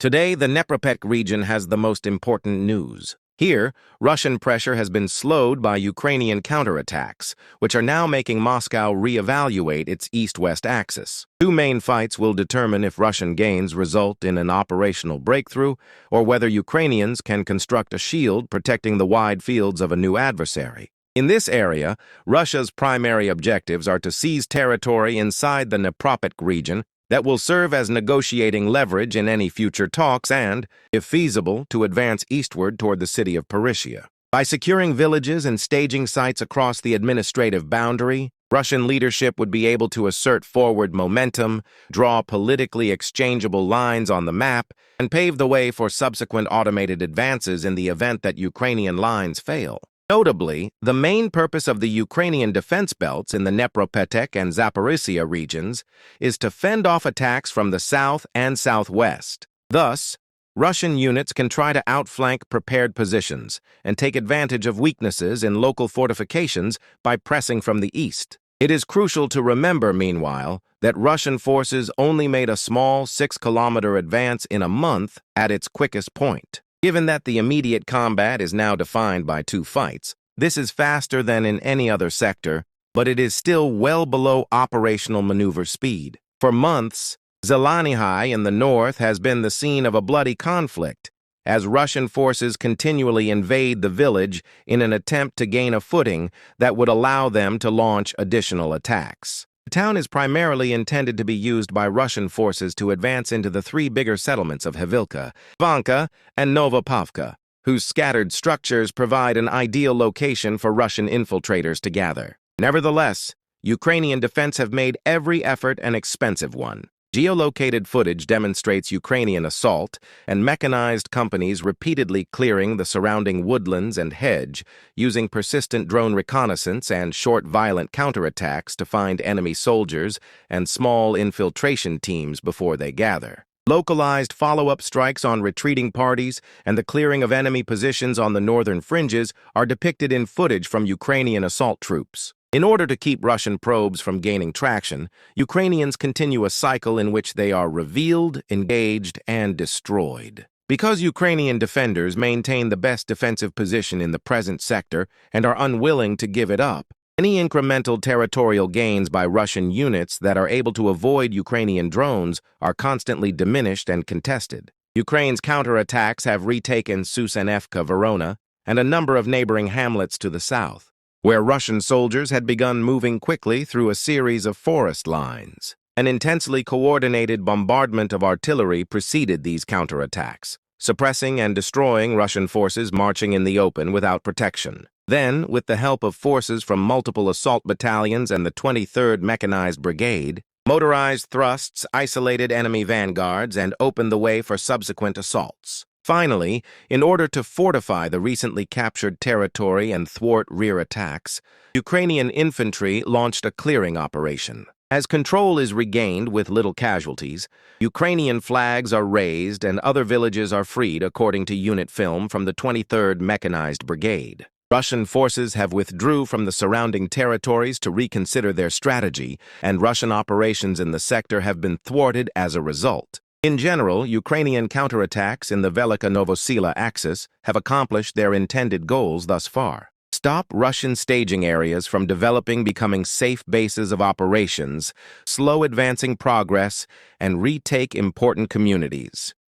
Today, the Dnepropetrovsk region has the most important news. Here, Russian pressure has been slowed by Ukrainian counterattacks, which are now making Moscow reevaluate its east-west axis. Two main fights will determine if Russian gains result in an operational breakthrough or whether Ukrainians can construct a shield protecting the wide fields of a new adversary. In this area, Russia's primary objectives are to seize territory inside the Dnepropetrovsk region that will serve as negotiating leverage in any future talks and, if feasible, to advance eastward toward the city of Parisia. By securing villages and staging sites across the administrative boundary, Russian leadership would be able to assert forward momentum, draw politically exchangeable lines on the map, and pave the way for subsequent automated advances in the event that Ukrainian lines fail. Notably, the main purpose of the Ukrainian defense belts in the Dnepropetrovsk and Zaporizhzhia regions is to fend off attacks from the south and southwest. Thus, Russian units can try to outflank prepared positions and take advantage of weaknesses in local fortifications by pressing from the east. It is crucial to remember, meanwhile, that Russian forces only made a small 6-kilometer advance in a month at its quickest point. Given that the immediate combat is now defined by two fights, this is faster than in any other sector, but it is still well below operational maneuver speed. For months, Zelenihai in the north has been the scene of a bloody conflict, as Russian forces continually invade the village in an attempt to gain a footing that would allow them to launch additional attacks. The town is primarily intended to be used by Russian forces to advance into the three bigger settlements of Havilka, Vanka, and Novopavka, whose scattered structures provide an ideal location for Russian infiltrators to gather. Nevertheless, Ukrainian defense have made every effort an expensive one. Geolocated footage demonstrates Ukrainian assault and mechanized companies repeatedly clearing the surrounding woodlands and hedge, using persistent drone reconnaissance and short violent counterattacks to find enemy soldiers and small infiltration teams before they gather. Localized follow-up strikes on retreating parties and the clearing of enemy positions on the northern fringes are depicted in footage from Ukrainian assault troops. In order to keep Russian probes from gaining traction, Ukrainians continue a cycle in which they are revealed, engaged, and destroyed. Because Ukrainian defenders maintain the best defensive position in the present sector and are unwilling to give it up, any incremental territorial gains by Russian units that are able to avoid Ukrainian drones are constantly diminished and contested. Ukraine's counterattacks have retaken Susanevka, Verona, and a number of neighboring hamlets to the south, where Russian soldiers had begun moving quickly through a series of forest lines. An intensely coordinated bombardment of artillery preceded these counterattacks, suppressing and destroying Russian forces marching in the open without protection. Then, with the help of forces from multiple assault battalions and the 23rd Mechanized Brigade, motorized thrusts isolated enemy vanguards and opened the way for subsequent assaults. Finally, in order to fortify the recently captured territory and thwart rear attacks, Ukrainian infantry launched a clearing operation. As control is regained with little casualties, Ukrainian flags are raised and other villages are freed according to unit film from the 23rd Mechanized Brigade. Russian forces have withdrew from the surrounding territories to reconsider their strategy, and Russian operations in the sector have been thwarted as a result. In general, Ukrainian counterattacks in the Velika-Novosila axis have accomplished their intended goals thus far. Stop Russian staging areas from becoming safe bases of operations, slow advancing progress, and retake important communities.